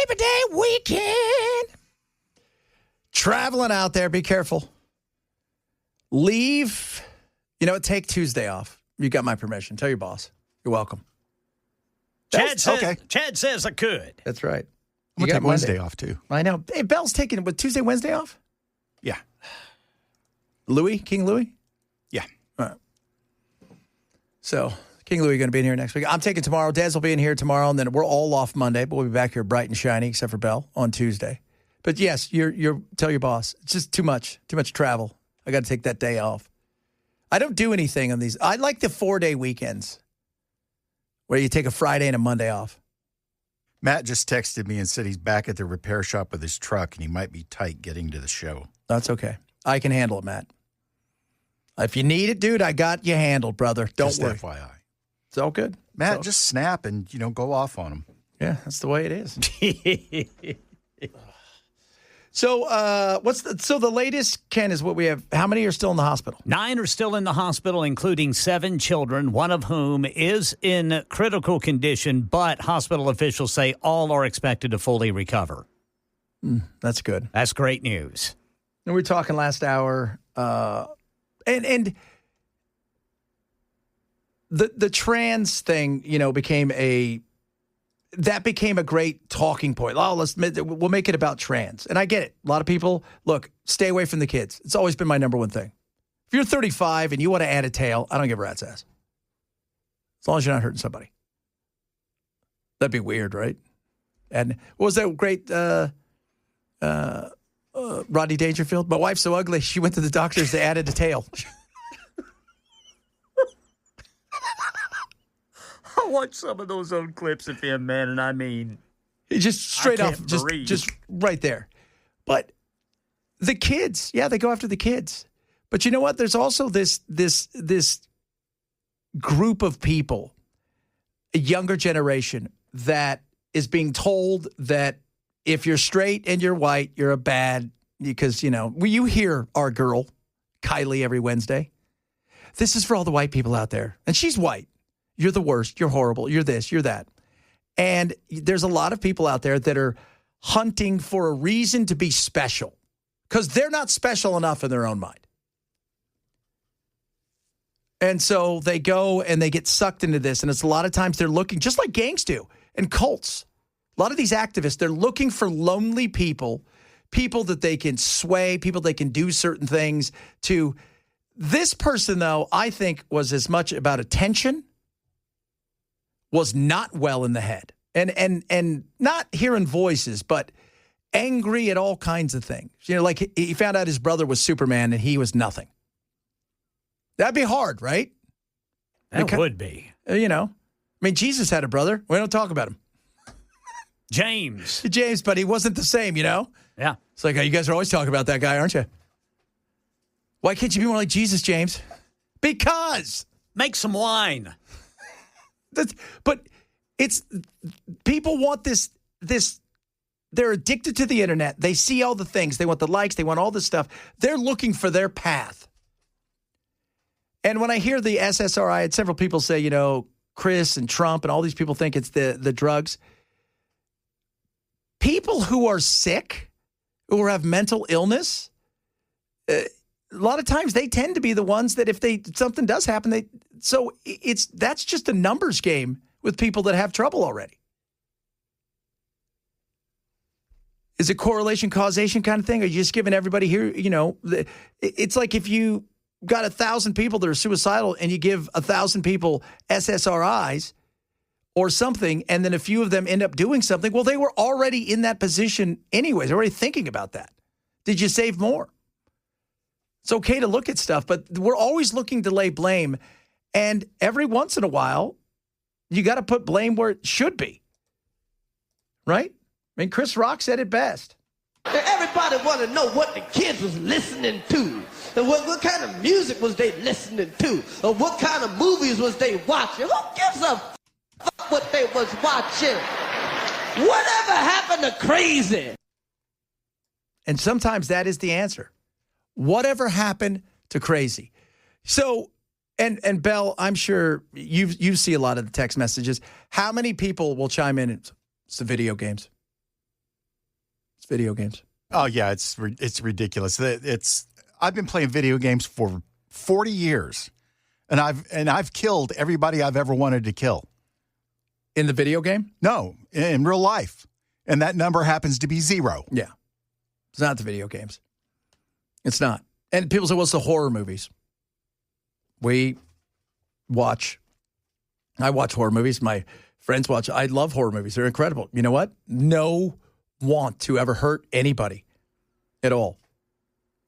Labor Day weekend. Traveling out there, be careful. Leave. Take Tuesday off. You got my permission. Tell your boss. You're welcome. Chad says I could. That's right. I'm going to take Wednesday off, too. I know. Hey, Bell's taking Tuesday, Wednesday off? Yeah. King Louis? Yeah. All right. So, King Louis going to be in here next week. I'm taking tomorrow. Dez will be in here tomorrow, and then we're all off Monday, but we'll be back here bright and shiny, except for Bell, on Tuesday. But yes, you're tell your boss. It's just too much travel. I got to take that day off. I don't do anything on these. I like the 4-day weekends where you take a Friday and a Monday off. Matt just texted me and said he's back at the repair shop with his truck, and he might be tight getting to the show. That's okay. I can handle it, Matt. If you need it, dude, I got you handled, brother. Don't worry. Just FYI. It's all good. Matt, just snap and, go off on him. Yeah, that's the way it is. So, the latest, Ken, is what we have. How many are still in the hospital? 9 are still in the hospital, including 7 children, one of whom is in critical condition, but hospital officials say all are expected to fully recover. That's good. That's great news. And we were talking last hour, and the trans thing, became a great talking point. Oh, we'll make it about trans. And I get it. A lot of people, look, stay away from the kids. It's always been my number one thing. If you're 35 and you want to add a tail, I don't give a rat's ass. As long as you're not hurting somebody. That'd be weird, right? And what was that great Rodney Dangerfield? My wife's so ugly, she went to the doctors, they added a tail. I watched some of those old clips of him, man, and I mean, he just straight off, just right there. But the kids, yeah, they go after the kids. But you know what? There's also this group of people, a younger generation, that is being told that if you're straight and you're white, you're a bad, because, you hear our girl, Kylie, every Wednesday. This is for all the white people out there. And she's white. You're the worst. You're horrible. You're this. You're that. And there's a lot of people out there that are hunting for a reason to be special because they're not special enough in their own mind. And so they go and they get sucked into this. And it's a lot of times they're looking, just like gangs do and cults. A lot of these activists, they're looking for lonely people that they can sway, people they can do certain things to. This person, though, I think was as much about attention, was not well in the head, and not hearing voices, but angry at all kinds of things. Like he found out his brother was Superman and he was nothing. That'd be hard, right? That would be. Jesus had a brother. We don't talk about him. James, but he wasn't the same, Yeah. It's like, you guys are always talking about that guy, aren't you? Why can't you be more like Jesus, James? Because. Make some wine. But it's people want this. They're addicted to the internet. They see all the things. They want the likes. They want all this stuff. They're looking for their path. And when I hear the SSRI, I had several people say, Chris and Trump and all these people think it's the drugs. People who are sick, who have mental illness, a lot of times they tend to be the ones that if something does happen, that's just a numbers game with people that have trouble already. Is it correlation causation kind of thing? Are you just giving everybody here, it's like if you got 1,000 people that are suicidal and you give 1,000 people SSRIs or something, and then a few of them end up doing something. Well, they were already in that position anyways, already thinking about that. Did you save more? It's okay to look at stuff, but we're always looking to lay blame. And every once in a while, you got to put blame where it should be. Right? Chris Rock said it best. Everybody want to know what the kids was listening to. And what kind of music was they listening to? Or what kind of movies was they watching? Who gives a fuck what they was watching? Whatever happened to crazy? And sometimes that is the answer. Whatever happened to crazy? So, and Belle, I'm sure you see a lot of the text messages. How many people will chime in? It's the video games. It's video games. Oh yeah, it's ridiculous. I've been playing video games for 40 years, and I've killed everybody I've ever wanted to kill. In the video game? No, in real life, and that number happens to be 0. Yeah, it's not the video games. It's not. And people say, "What's the horror movies?" I watch horror movies. My friends watch. I love horror movies. They're incredible. You know what? No want to ever hurt anybody at all.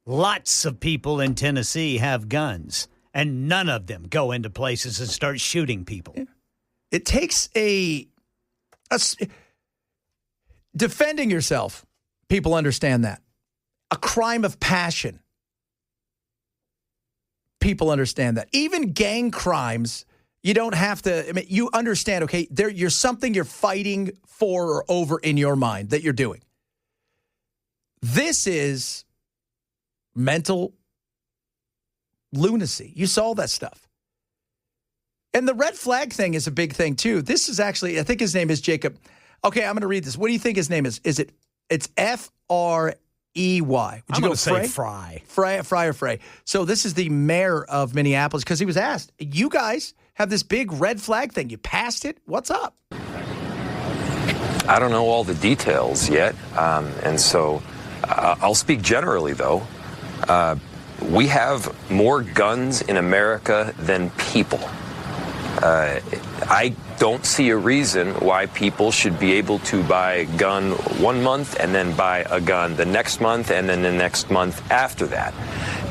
Lots of people in Tennessee have guns, and none of them go into places and start shooting people. Yeah. It takes defending yourself. People understand that. A crime of passion. People understand that. Even gang crimes, you don't have to, I mean, you understand, okay, you're something you're fighting for or over in your mind that you're doing. This is mental lunacy. You saw that stuff. And the red flag thing is a big thing, too. This is actually, I think his name is Jacob. Okay, I'm going to read this. What do you think his name is? It's F-R-E-Y. Would you go say Fry? Fry or Frey. So this is the mayor of Minneapolis because he was asked, you guys have this big red flag thing. You passed it. What's up? I don't know all the details yet. And so I'll speak generally, though. We have more guns in America than people. I don't see a reason why people should be able to buy a gun 1 month and then buy a gun the next month and then the next month after that.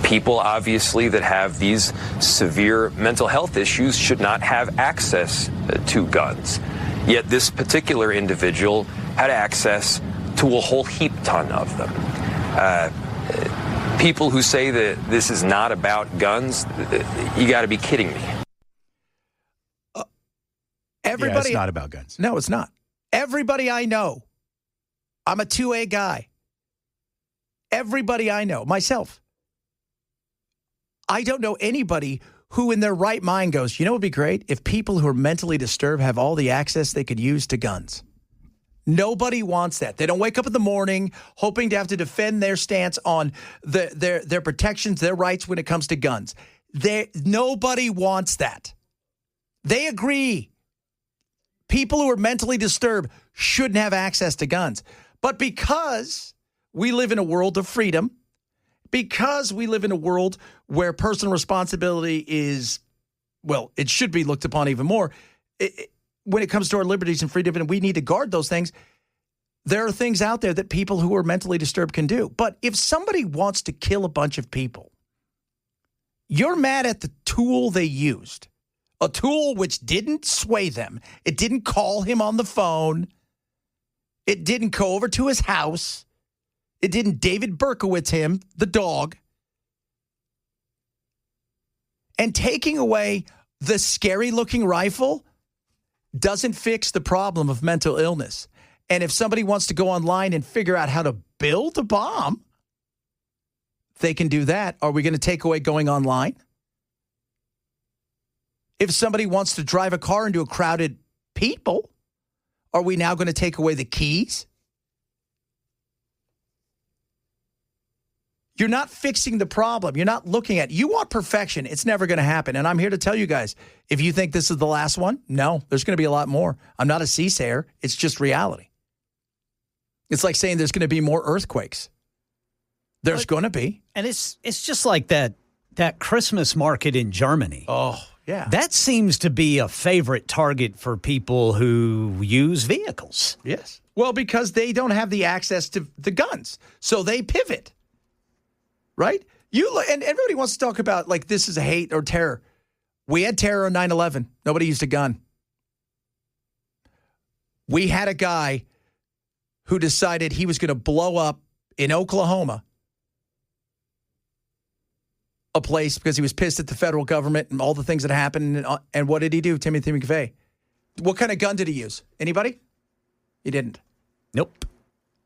People, obviously, that have these severe mental health issues should not have access to guns. Yet this particular individual had access to a whole heap ton of them. People who say that this is not about guns, you got to be kidding me. Everybody, it's not about guns. No, it's not. Everybody I know, I'm a 2A guy. Everybody I know, myself, I don't know anybody who in their right mind goes, you know what would be great? If people who are mentally disturbed have all the access they could use to guns. Nobody wants that. They don't wake up in the morning hoping to have to defend their stance on their protections, their rights when it comes to guns. Nobody wants that. They agree. People who are mentally disturbed shouldn't have access to guns. But because we live in a world of freedom, because we live in a world where personal responsibility is, well, it should be looked upon even more, when it comes to our liberties and freedom, and we need to guard those things, there are things out there that people who are mentally disturbed can do. But if somebody wants to kill a bunch of people, you're mad at the tool they used. A tool which didn't sway them. It didn't call him on the phone. It didn't go over to his house. It didn't David Berkowitz him, the dog. And taking away the scary-looking rifle doesn't fix the problem of mental illness. And if somebody wants to go online and figure out how to build a bomb, they can do that. Are we going to take away going online? If somebody wants to drive a car into a crowded people, are we now going to take away the keys? You're not fixing the problem. You're not looking at, you want perfection. It's never going to happen. And I'm here to tell you guys, if you think this is the last one, no, there's going to be a lot more. I'm not a soothsayer. It's just reality. It's like saying there's going to be more earthquakes. There's going to be. And it's just like that Christmas market in Germany. Oh, yeah. That seems to be a favorite target for people who use vehicles. Yes. Well, because they don't have the access to the guns. So they pivot. Right? And everybody wants to talk about, like, this is a hate or terror. We had terror on 9/11. Nobody used a gun. We had a guy who decided he was going to blow up in Oklahoma a place because he was pissed at the federal government and all the things that happened. And what did he do, Timothy McVeigh? What kind of gun did he use? Anybody? He didn't. Nope.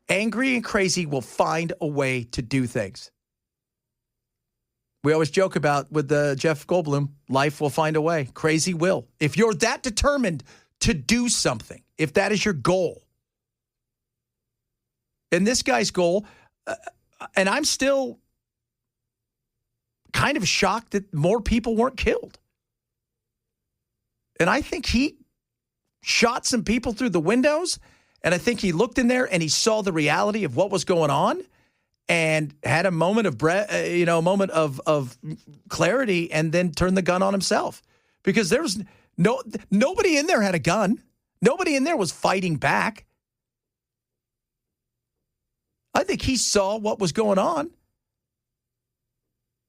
Angry and crazy will find a way to do things. We always joke about with Jeff Goldblum, life will find a way. Crazy will. If you're that determined to do something, if that is your goal, And this guy's goal, and I'm still kind of shocked that more people weren't killed. And I think he shot some people through the windows, and I think he looked in there and he saw the reality of what was going on and had a moment of of clarity, and then turned the gun on himself. Because there was nobody in there had a gun. Nobody in there was fighting back. I think he saw what was going on.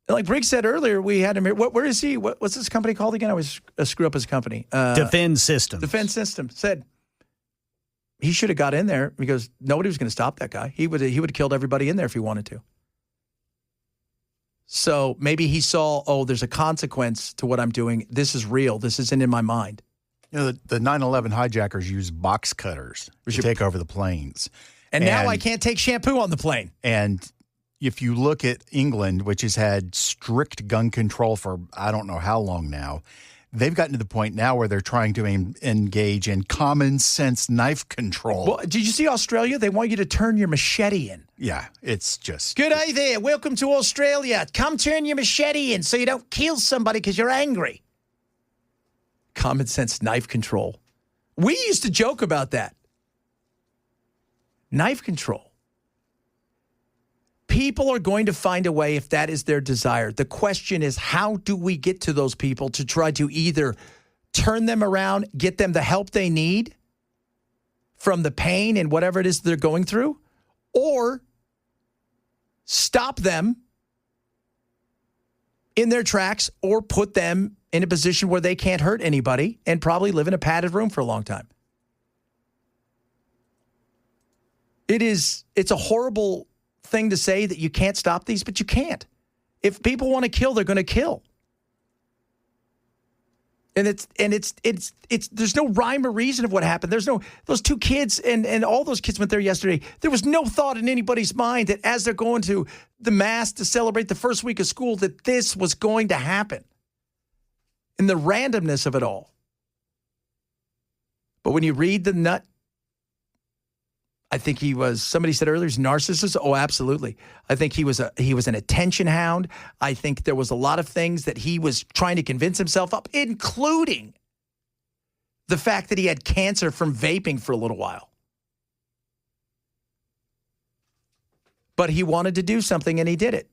And like Briggs said earlier, we had him here. Where is he? What's this company called again? I always screw up his company. Defend Systems. Defend Systems said he should have got in there because nobody was going to stop that guy. He would have killed everybody in there if he wanted to. So maybe he saw, there's a consequence to what I'm doing. This is real. This isn't in my mind. You know, the 9/11 hijackers used box cutters to take over the planes. And now I can't take shampoo on the plane. And if you look at England, which has had strict gun control for I don't know how long now, they've gotten to the point now where they're trying to engage in common sense knife control. Well, did you see Australia? They want you to turn your machete in. Yeah, it's just... Good day there. Welcome to Australia. Come turn your machete in so you don't kill somebody because you're angry. Common sense knife control. We used to joke about that. Knife control. People are going to find a way if that is their desire. The question is, how do we get to those people to try to either turn them around, get them the help they need from the pain and whatever it is they're going through, or stop them in their tracks or put them in a position where they can't hurt anybody and probably live in a padded room for a long time. It's a horrible thing to say that you can't stop these, but you can't. If people want to kill, they're going to kill. And it's there's no rhyme or reason of what happened. There's no, those two kids and all those kids went there yesterday. There was no thought in anybody's mind that as they're going to the mass to celebrate the first week of school, that this was going to happen. And the randomness of it all. But when you read the nut, I think somebody said earlier, he's a narcissist. Oh, absolutely. I think he was an attention hound. I think there was a lot of things that he was trying to convince himself of, including the fact that he had cancer from vaping for a little while. But he wanted to do something and he did it.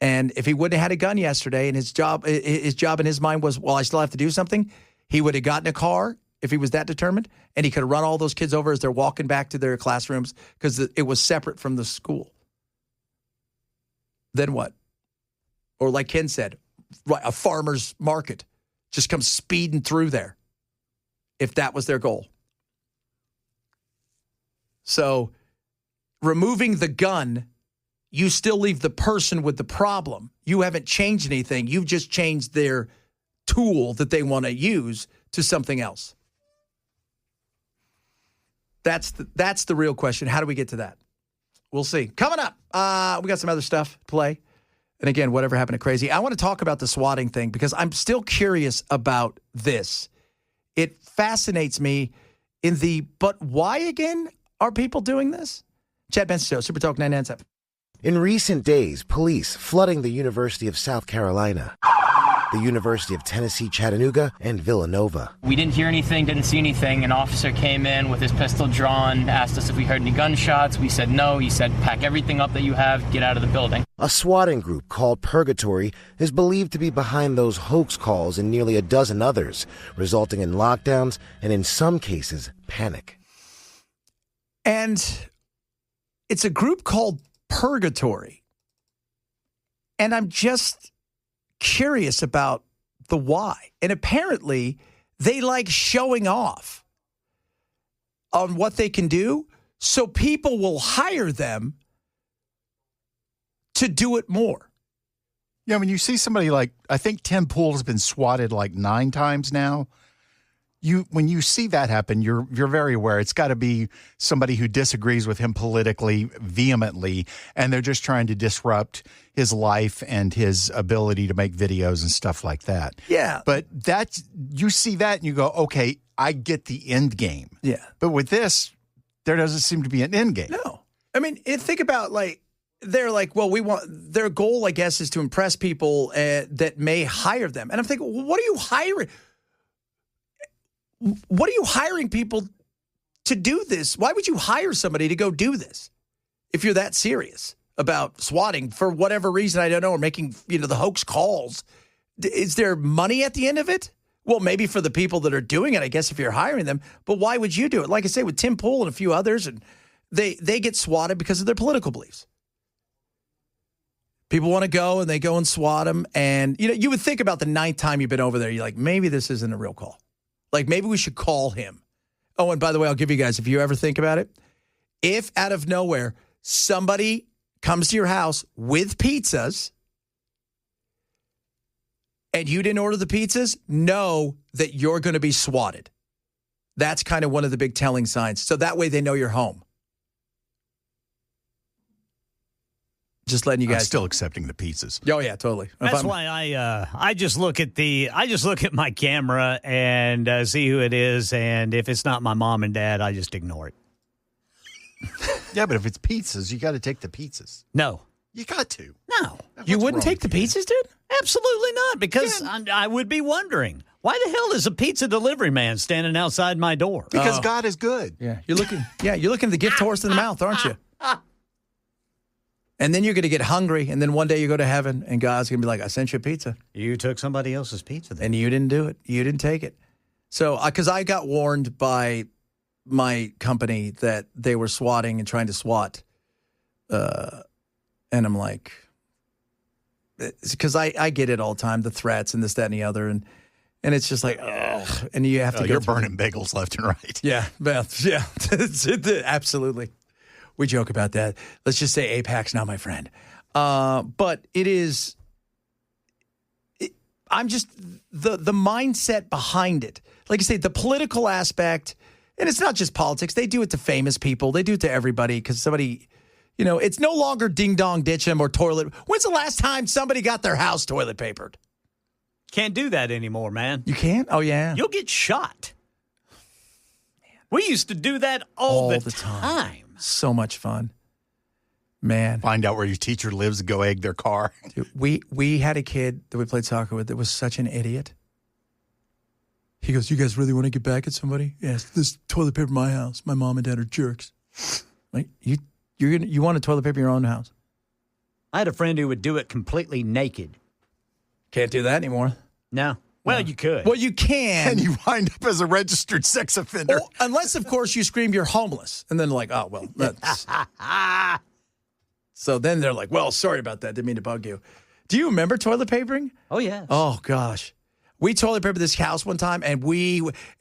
And if he wouldn't have had a gun yesterday and his job in his mind was, well, I still have to do something, he would have gotten a car if he was that determined, and he could have run all those kids over as they're walking back to their classrooms because it was separate from the school. Then what? Or like Ken said, a farmer's market just comes speeding through there if that was their goal. So removing the gun, you still leave the person with the problem. You haven't changed anything. You've just changed their tool that they want to use to something else. That's the real question. How do we get to that? We'll see. Coming up, we got some other stuff to play. And again, whatever happened to Crazy. I want to talk about the swatting thing because I'm still curious about this. It fascinates me but why again are people doing this? Chad Benson Show, Super Talk 997. In recent days, police flooding the University of South Carolina, the University of Tennessee, Chattanooga, and Villanova. We didn't hear anything, didn't see anything. An officer came in with his pistol drawn, asked us if we heard any gunshots. We said no. He said, pack everything up that you have, get out of the building. A swatting group called Purgatory is believed to be behind those hoax calls and nearly a dozen others, resulting in lockdowns and, in some cases, panic. And it's a group called Purgatory. And I'm just curious about the why. And apparently, they like showing off on what they can do, so people will hire them to do it more. Yeah, when you see somebody like, I think Tim Pool has been swatted like 9 times now. When you see that happen, you're very aware it's got to be somebody who disagrees with him politically vehemently, and they're just trying to disrupt his life and his ability to make videos and stuff like that. Yeah. But you see that and you go, okay, I get the end game. Yeah. But with this, there doesn't seem to be an end game. No. I mean, think about they're like, well, their goal, I guess, is to impress people that may hire them. And I'm thinking, well, what are you hiring? What are you hiring people to do this? Why would you hire somebody to go do this if you're that serious about swatting for whatever reason? I don't know, or making, the hoax calls. Is there money at the end of it? Well, maybe for the people that are doing it, I guess, if you're hiring them. But why would you do it? Like I say, with Tim Pool and a few others, and they get swatted because of their political beliefs. People want to go, and they go and swat them. And, you would think about the 9th time you've been over there, you're like, maybe this isn't a real call. Like, maybe we should call him. Oh, and by the way, I'll give you guys, if you ever think about it, if out of nowhere somebody comes to your house with pizzas and you didn't order the pizzas, know that you're going to be swatted. That's kind of one of the big telling signs. So that way they know you're home. Just letting you guys. I'm still accepting the pizzas. Oh yeah, totally. That's why I just look at my camera and see who it is, and if it's not my mom and dad, I just ignore it. Yeah, but if it's pizzas, you got to take the pizzas. No, you got to. No, you wouldn't take the pizzas, dude? Absolutely not, because I would be wondering why the hell is a pizza delivery man standing outside my door? Because God is good. Yeah, you're looking at the gift horse in the mouth, aren't you? And then you're going to get hungry, and then one day you go to heaven, and God's going to be like, I sent you a pizza. You took somebody else's pizza then. And you didn't do it. You didn't take it. So, because I got warned by my company that they were swatting and trying to swat. And I'm like, because I get it all the time, the threats and this, that, and the other. And it's just like, ugh. And you have to go You're through burning bagels left and right. Yeah, yeah. Absolutely. We joke about that. Let's just say AIPAC's not my friend. But it is, I'm just, the mindset behind it. Like I say, the political aspect, and it's not just politics. They do it to famous people. They do it to everybody because somebody, it's no longer ding dong ditch 'em or toilet. When's the last time somebody got their house toilet papered? Can't do that anymore, man. You can't? Oh, yeah. You'll get shot. We used to do that all the time. So much fun. Man. Find out where your teacher lives and go egg their car. Dude, we had a kid that we played soccer with that was such an idiot. He goes, you guys really want to get back at somebody? Yes, this toilet paper in my house. My mom and dad are jerks. Like, you want to toilet paper in your own house? I had a friend who would do it completely naked. Can't do that anymore. No. Well, you could. Well, you can. And you wind up as a registered sex offender. Oh, unless, of course, you scream you're homeless. And then like, oh, well, that's... So then they're like, well, sorry about that. Didn't mean to bug you. Do you remember toilet papering? Oh, yeah. Oh, gosh. We toilet papered this house one time, and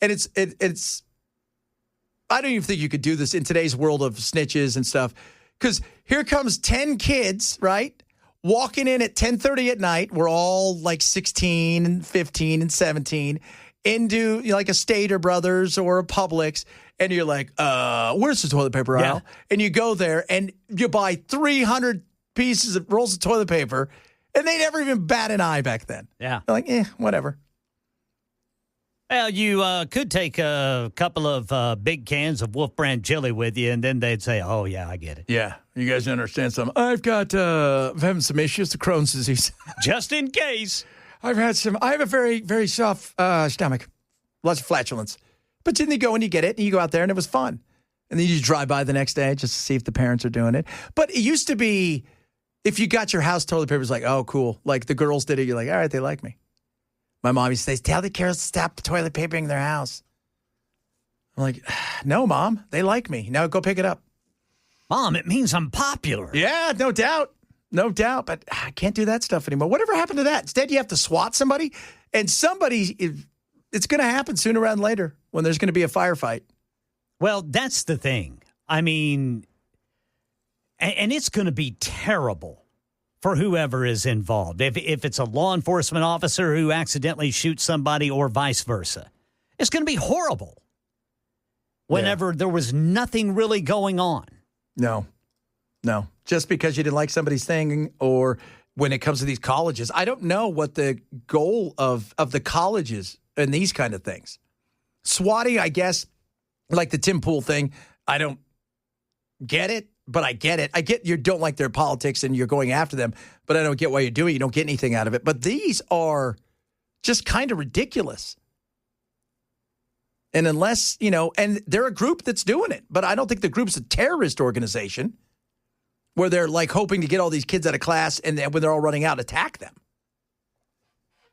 it's I don't even think you could do this in today's world of snitches and stuff. Because here comes 10 kids, right? Walking in at 10:30 at night, we're all like 16 and 15 and 17, into like a Stater Brothers or a Publix, and you're like, where's the toilet paper aisle? And you go there and you buy 300 pieces of rolls of toilet paper, and they never even bat an eye back then. Yeah. They're like, whatever. Well, you could take a couple of big cans of Wolf Brand chili with you, and then they'd say, oh, yeah, I get it. Yeah. You guys understand something. I'm having some issues with Crohn's disease. Just in case. I have a very, very soft stomach. Lots of flatulence. But then you go and you get it, and you go out there, and it was fun. And then you drive by the next day just to see if the parents are doing it. But it used to be, if you got your house toilet paper, it was like, oh, cool. Like the girls did it, you're like, all right, they like me. My mom used to say, tell the girls to stop toilet papering their house. I'm like, no, Mom, they like me. Now go pick it up. Mom, it means I'm popular. Yeah, no doubt. No doubt. But I can't do that stuff anymore. Whatever happened to that? Instead, you have to swat somebody. And it's going to happen sooner rather than later when there's going to be a firefight. Well, that's the thing. I mean, and it's going to be terrible for whoever is involved. If it's a law enforcement officer who accidentally shoots somebody or vice versa, it's going to be horrible whenever there was nothing really going on. No. Just because you didn't like somebody's thing, or when it comes to these colleges, I don't know what the goal of the colleges and these kind of things. Swatting, I guess, like the Tim Pool thing, I don't get it. but I get it. I get you don't like their politics and you're going after them, but I don't get why you do it. You don't get anything out of it. But these are just kind of ridiculous. And unless, and they're a group that's doing it, but I don't think the group's a terrorist organization where they're like hoping to get all these kids out of class and then when they're all running out, attack them.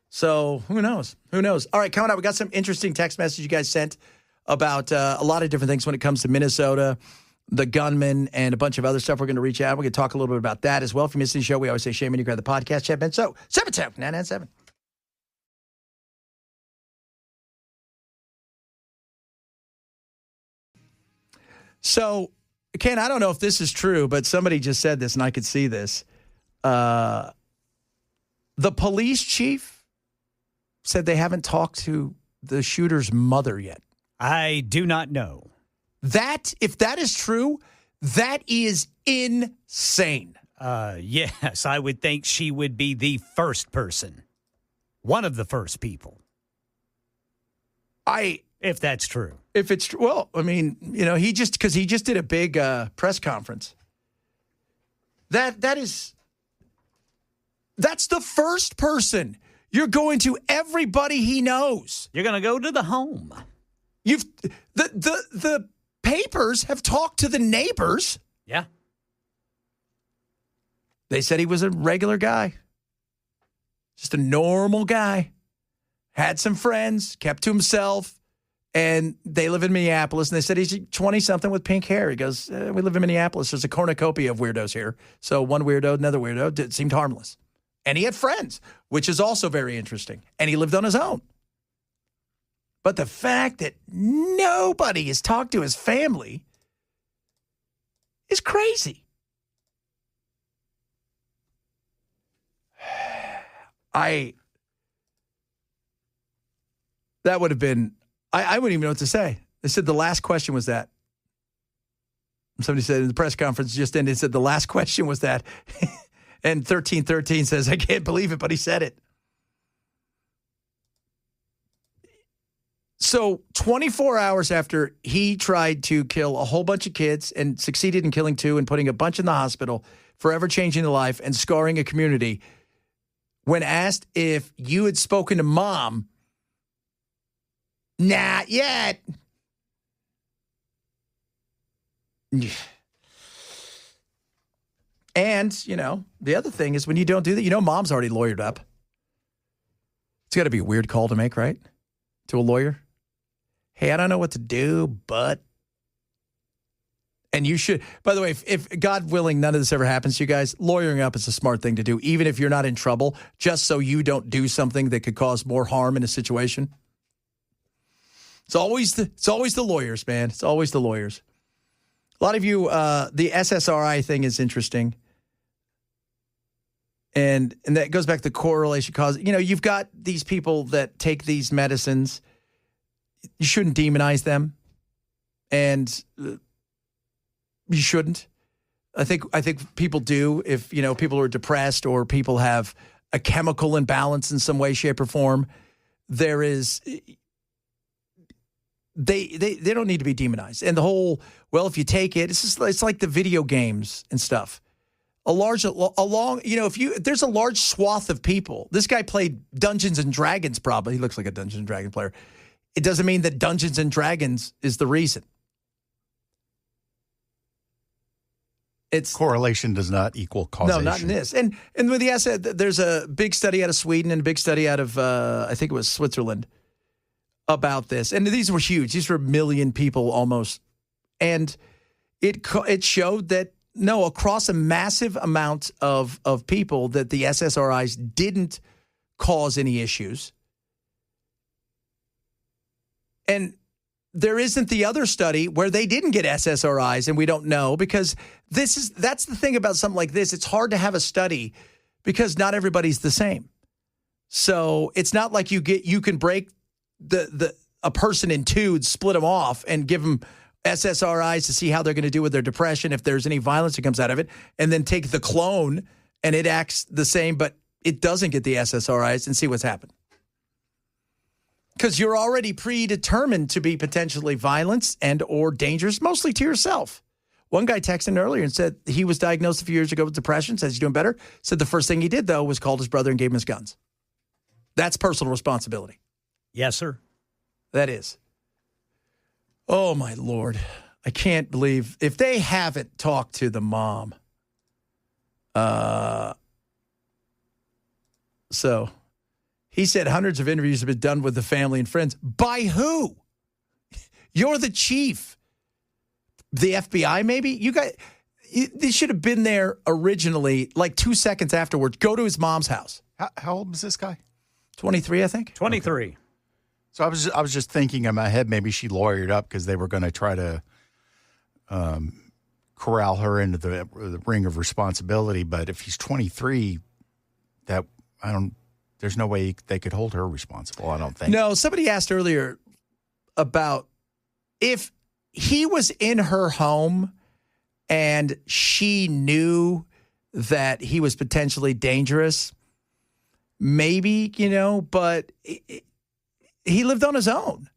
So who knows? Who knows? All right, coming up, we got some interesting text message you guys sent about a lot of different things when it comes to Minnesota, the gunman, and a bunch of other stuff. We're going to reach out. We're going to talk a little bit about that as well. If you missed the show, we always say, shame when you grab the podcast. Chat, Ben. So, 72997. So, Ken, I don't know if this is true, but somebody just said this, and I could see this. The police chief said they haven't talked to the shooter's mother yet. I do not know. If that is true, that is insane. Yes, I would think she would be the first person. One of the first people. If that's true. If it's true. Well, I mean, he just did a big press conference. That's the first person. You're going to everybody he knows. You're going to go to the home. The papers have talked to the neighbors. Yeah. They said he was a regular guy. Just a normal guy. Had some friends, kept to himself, and they live in Minneapolis. And they said he's 20-something with pink hair. He goes, we live in Minneapolis. There's a cornucopia of weirdos here. So one weirdo, another weirdo. Seemed harmless. And he had friends, which is also very interesting. And he lived on his own. But the fact that nobody has talked to his family is crazy. That would have been, I wouldn't even know what to say. They said the last question was that. Somebody said in the press conference just ended, said the last question was that. And 1313 says, I can't believe it, but he said it. So 24 hours after he tried to kill a whole bunch of kids and succeeded in killing 2 and putting a bunch in the hospital, forever changing their life and scarring a community, when asked if you had spoken to mom, not yet. And, the other thing is when you don't do that, mom's already lawyered up. It's got to be a weird call to make, right? To a lawyer. Hey, I don't know what to do, but. And you should, by the way, if God willing, none of this ever happens to you guys, lawyering up is a smart thing to do, even if you're not in trouble, just so you don't do something that could cause more harm in a situation. It's always the lawyers, man. It's always the lawyers. A lot of you, the SSRI thing is interesting. And that goes back to correlation cause. You've got these people that take these medicines. You shouldn't demonize them. And you shouldn't. I think people do if, people are depressed or people have a chemical imbalance in some way, shape, or form. There is... They don't need to be demonized. And the whole, well, if you take it, it's like the video games and stuff. There's a large swath of people. This guy played Dungeons and Dragons probably. He looks like a Dungeons and Dragons player. It doesn't mean that Dungeons and Dragons is the reason. Correlation does not equal causation. No, not in this. And with the asset, there's a big study out of Sweden and a big study out of, I think it was Switzerland, about this. And these were huge. These were 1 million people almost. And it showed that, no, across a massive amount of people, that the SSRIs didn't cause any issues. And there isn't the other study where they didn't get SSRIs, and we don't know, because that's the thing about something like this. It's hard to have a study because not everybody's the same. So it's not like you can break a person in 2 and split them off and give them SSRIs to see how they're going to do with their depression, if there's any violence that comes out of it, and then take the clone and it acts the same, but it doesn't get the SSRIs, and see what's happened. Because you're already predetermined to be potentially violent and or dangerous, mostly to yourself. One guy texted earlier and said he was diagnosed a few years ago with depression, says he's doing better. Said the first thing he did, though, was called his brother and gave him his guns. That's personal responsibility. Yes, sir. That is. Oh, my Lord. I can't believe if they haven't talked to the mom. So he said hundreds of interviews have been done with the family and friends. By who? You're the chief. The FBI, maybe? You guys, they should have been there originally, like 2 seconds afterwards. Go to his mom's house. How old was this guy? 23, I think. 23. Okay. So I was just thinking in my head, maybe she lawyered up because they were going to try to corral her into the ring of responsibility. But if he's 23, there's no way they could hold her responsible, I don't think. No, somebody asked earlier about if he was in her home and she knew that he was potentially dangerous, maybe, but he lived on his own.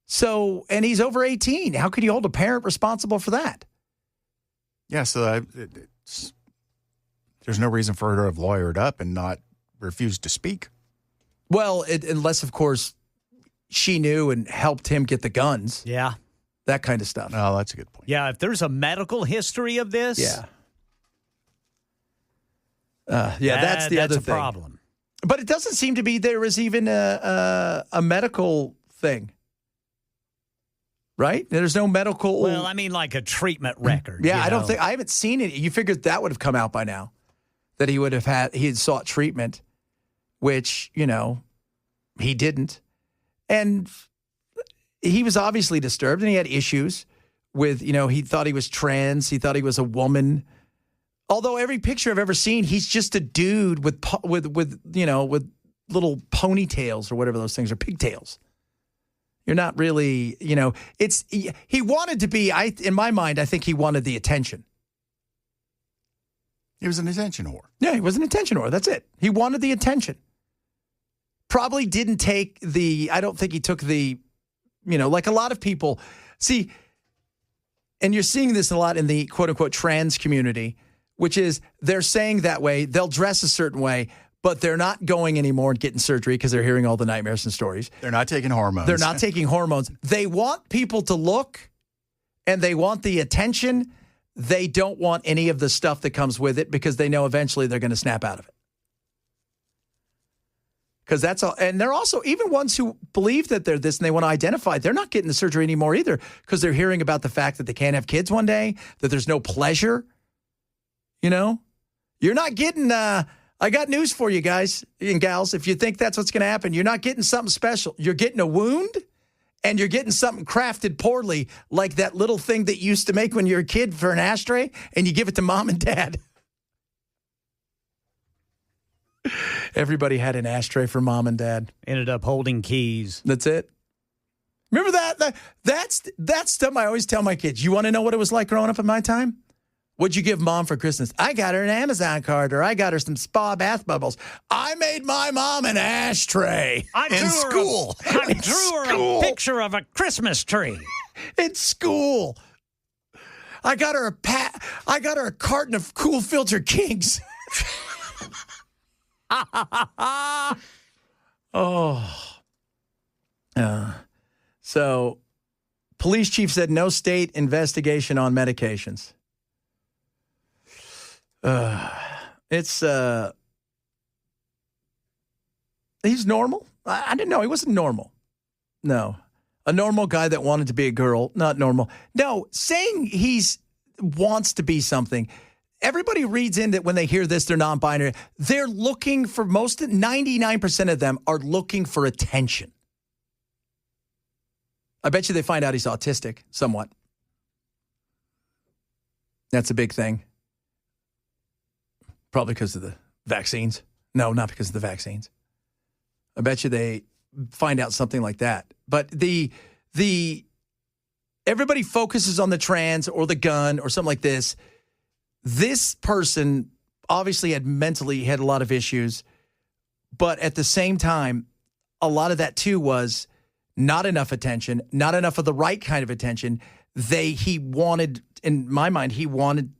So, and he's over 18. How could you hold a parent responsible for that? Yeah, so there's no reason for her to have lawyered up and not refused to speak. Well, unless, of course, she knew and helped him get the guns. Yeah. That kind of stuff. Oh, that's a good point. Yeah, if there's a medical history of this. Yeah. That's the other thing. That's a problem. But it doesn't seem to be there is even a medical thing. Right? There's no medical. Well, I mean, like a treatment record. Yeah, I haven't seen it. You figured that would have come out by now, that he had sought treatment, which, he didn't. And he was obviously disturbed and he had issues with, he thought he was trans. He thought he was a woman. Although every picture I've ever seen, he's just a dude with little ponytails or whatever those things are, pigtails. You're not really, he wanted to be, in my mind, I think he wanted the attention. He was an attention whore. Yeah, he was an attention whore. That's it. He wanted the attention. Probably didn't take I don't think he took like a lot of people. See, and you're seeing this a lot in the quote unquote trans community, which is they're saying that way, they'll dress a certain way, but they're not going anymore and getting surgery because they're hearing all the nightmares and stories. They're not taking hormones. They're not taking hormones. They want people to look and they want the attention. They don't want any of the stuff that comes with it because they know eventually they're going to snap out of it. Because that's all. And they're also, even ones who believe that they're this and they want to identify, they're not getting the surgery anymore either because they're hearing about the fact that they can't have kids one day, that there's no pleasure. You're not getting, I got news for you guys and gals. If you think that's what's going to happen, you're not getting something special. You're getting a wound and you're getting something crafted poorly, like that little thing that you used to make when you were a kid for an ashtray and you give it to mom and dad. Everybody had an ashtray for mom and dad. Ended up holding keys. That's it. Remember that? That's stuff I always tell my kids. You want to know what it was like growing up in my time? What'd you give mom for Christmas? I got her an Amazon card, or I got her some spa bath bubbles. I made my mom an ashtray in school. I drew her a picture of a Christmas tree. In school. I got her a carton of Cool Filter Kings. So, police chief said no state investigation on medications. He's normal. I didn't know he wasn't normal. No, a normal guy that wanted to be a girl, not normal. No, saying wants to be something. Everybody reads in that when they hear this, they're non-binary. They're looking for 99% of them are looking for attention. I bet you they find out he's autistic somewhat. That's a big thing. Probably because of the vaccines. No, not because of the vaccines. I bet you they find out something like that. But the everybody focuses on the trans or the gun or something like this. This person obviously had a lot of issues, but at the same time, a lot of that too was not enough attention, not enough of the right kind of attention. He wanted in my mind, he wanted,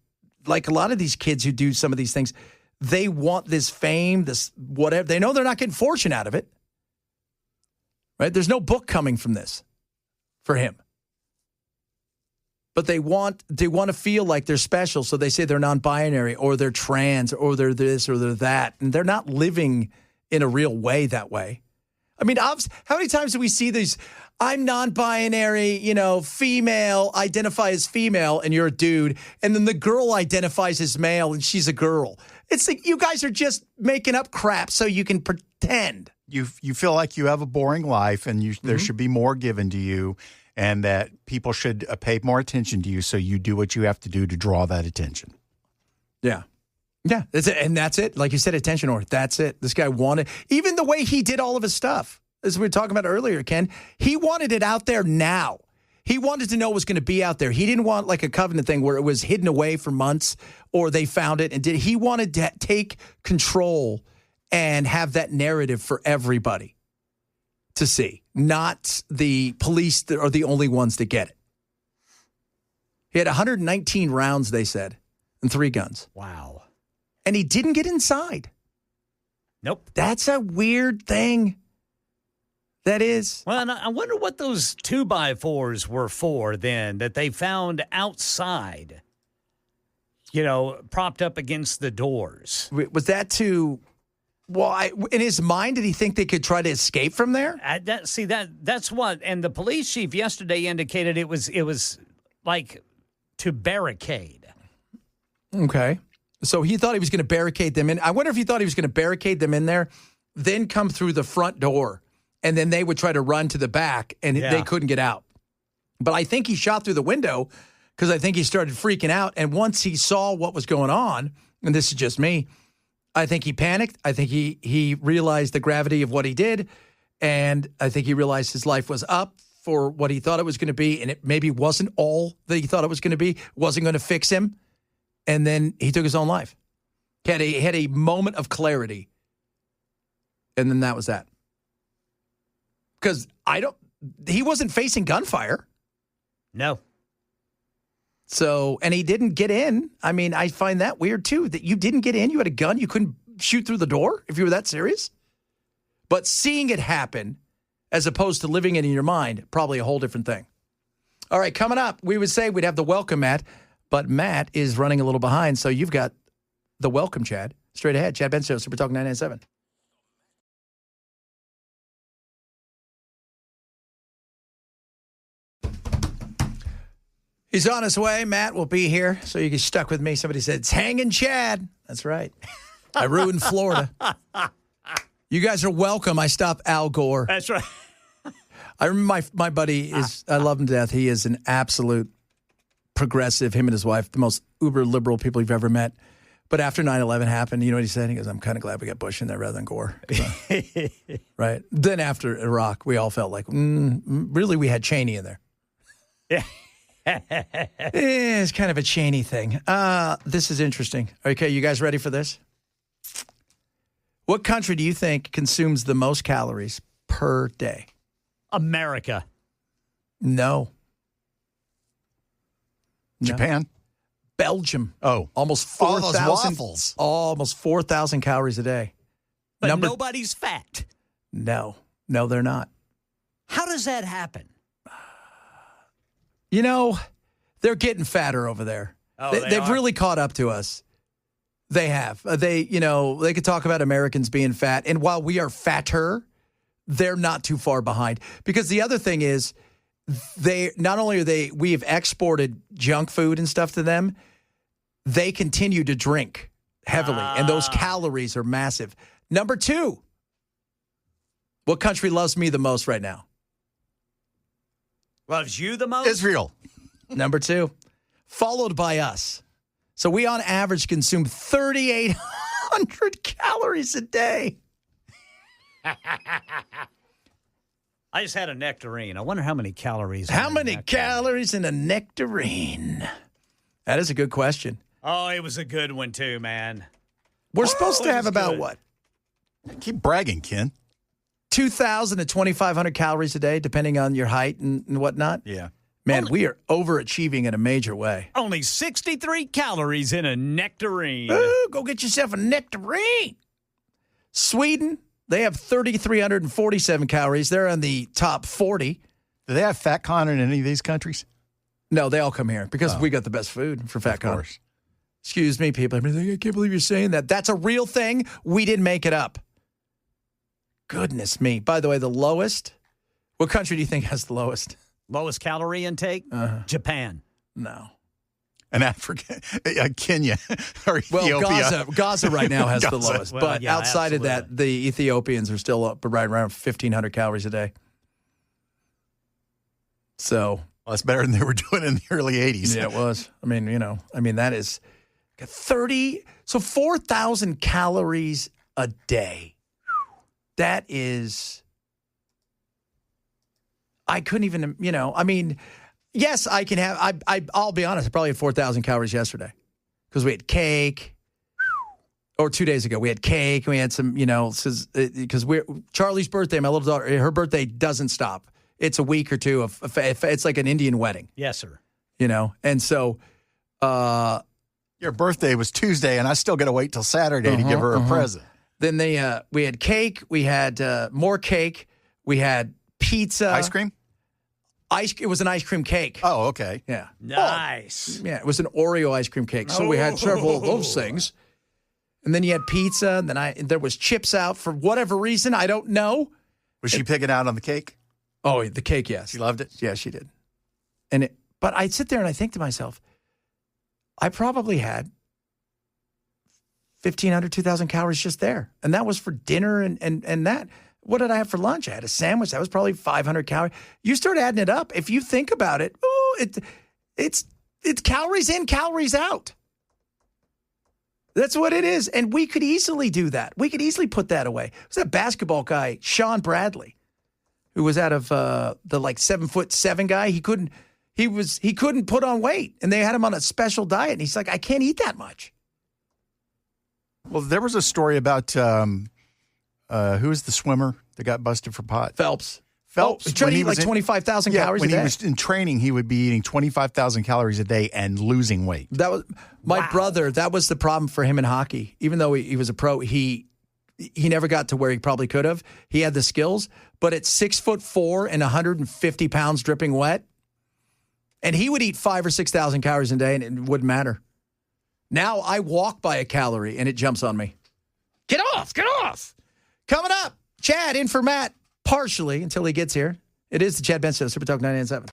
like a lot of these kids who do some of these things, they want this fame, this whatever. They know they're not getting fortune out of it. Right? There's no book coming from this for him. But they want to feel like they're special, so they say they're non-binary or they're trans or they're this or they're that. And they're not living in a real way that way. I mean, how many times do we see these, I'm non-binary, female, identify as female, and you're a dude, and then the girl identifies as male and she's a girl. It's like you guys are just making up crap so you can pretend. You feel like you have a boring life and there should be more given to you and that people should pay more attention to you, so you do what you have to do to draw that attention. Yeah. Yeah, that's it. And that's it. Like you said, attention whore. That's it. This guy wanted, even the way he did all of his stuff, as we were talking about earlier, Ken, he wanted it out there now. He wanted to know what was going to be out there. He didn't want like a Covenant thing where it was hidden away for months or they found it and did. He wanted to take control and have that narrative for everybody to see, not the police that are the only ones that get it. He had 119 rounds, they said, and 3 guns. Wow. And he didn't get inside. Nope. That's a weird thing. That is. Well, and I wonder what those 2x4s were for then that they found outside, propped up against the doors. Was that to, in his mind, did he think they could try to escape from there? That's what, and the police chief yesterday indicated it was like to barricade. Okay. So he thought he was going to barricade them in. I wonder if he thought he was going to barricade them in there, then come through the front door, and then they would try to run to the back, and they couldn't get out. But I think he shot through the window because I think he started freaking out. And once he saw what was going on, and this is just me, I think he panicked. I think he realized the gravity of what he did, and I think he realized his life was up for what he thought it was going to be, and it maybe wasn't all that he thought it was going to be, wasn't going to fix him. And then he took his own life. He had a moment of clarity. And then that was that. Because he wasn't facing gunfire. No. So, and he didn't get in. I mean, I find that weird too, that you didn't get in. You had a gun. You couldn't shoot through the door if you were that serious. But seeing it happen, as opposed to living it in your mind, probably a whole different thing. All right, coming up, we would say we'd have the welcome mat. But Matt is running a little behind, so you've got the welcome, Chad. Straight ahead. Chad Benson, Super Talk 997. He's on his way. Matt will be here, so you get stuck with me. Somebody said, it's hanging Chad. That's right. I ruined Florida. You guys are welcome. I stopped Al Gore. That's right. I remember my buddy I love him to death. He is an absolute progressive, him and his wife, the most uber liberal people you've ever met. But after 9/11 happened, you know what he said? He goes, I'm kind of glad we got Bush in there rather than Gore. So, right. Then after Iraq, we all felt like, really, we had Cheney in there. Yeah. It's kind of a Cheney thing. This is interesting. Okay, you guys ready for this? What country do you think consumes the most calories per day? America. No. Japan? Belgium. Oh. Almost All those 4,000 waffles. Almost 4,000 calories a day. But nobody's fat. No, they're not. How does that happen? They're getting fatter over there. Oh, they've really caught up to us. They have. They could talk about Americans being fat. And while we are fatter, they're not too far behind. Because the other thing is, we have exported junk food and stuff to them. They continue to drink heavily, and those calories are massive. Number 2, what country loves me the most right now? Loves you the most? Israel. Number 2, followed by us. So we on average consume 3,800 calories a day. I just had a nectarine. I wonder how many calories. How many calories in a nectarine? That is a good question. Oh, it was a good one too, man. We're supposed to have about what? Keep bragging, Ken. 2,000 to 2,500 calories a day, depending on your height and whatnot. Yeah. Man, we are overachieving in a major way. Only 63 calories in a nectarine. Ooh, go get yourself a nectarine. Sweden, they have 3,347 calories. They're in the top 40. Do they have FatCon in any of these countries? No, they all come here because we got the best food for FatCon. Of course. Excuse me, people. I can't believe you're saying that. That's a real thing. We didn't make it up. Goodness me. By the way, the lowest. What country do you think has the lowest? Lowest calorie intake? Japan. No. And Africa, Kenya, or Ethiopia. Well, Gaza right now has the lowest. Well, but yeah, outside of that, the Ethiopians are still up right around 1,500 calories a day. So. Well, that's better than they were doing in the early 80s. Yeah, it was. That is 4,000 calories a day. That is, I couldn't even, yes, I can have, I'll be honest, I probably had 4,000 calories yesterday because we had cake. Or 2 days ago, we had cake. And we had some, because Charlie's birthday, my little daughter, her birthday doesn't stop. It's a week or two of it's like an Indian wedding. Yes, sir. And so your birthday was Tuesday, and I still got to wait till Saturday to give her a present. Then we had cake, we had more cake, we had pizza, Ice cream. It was an ice cream cake. Oh, okay. Yeah, Nice. Yeah, it was an Oreo ice cream cake. So we had several of those things, and then you had pizza. And then there was chips out for whatever reason I don't know. Was she picking out on the cake? Oh, the cake, yes. She loved it? Yeah, she did. But I sit there and I think to myself, I probably had 1,500, 2,000 calories just there. And that was for dinner and that. What did I have for lunch? I had a sandwich. That was probably 500 calories. You start adding it up. If you think about it, it's calories in, calories out. That's what it is. And we could easily do that. We could easily put that away. It was that basketball guy, Sean Bradley, who was out of the 7'7" guy. He couldn't put on weight, and they had him on a special diet. And he's like, I can't eat that much. Well, there was a story about who was the swimmer that got busted for pot? Phelps. Phelps. Trying to eat like 25,000 calories a day. When he was in training, he would be eating 25,000 calories a day and losing weight. That was my brother. That was the problem for him in hockey. Even though he was a pro, he never got to where he probably could have. He had the skills, but at 6'4" and 150 pounds dripping wet, and he would eat 5,000 or 6,000 calories a day, and it wouldn't matter. Now I walk by a calorie, and it jumps on me. Get off! Get off! Coming up, Chad in for Matt, partially until he gets here. It is the Chad Benson, Super Talk 997.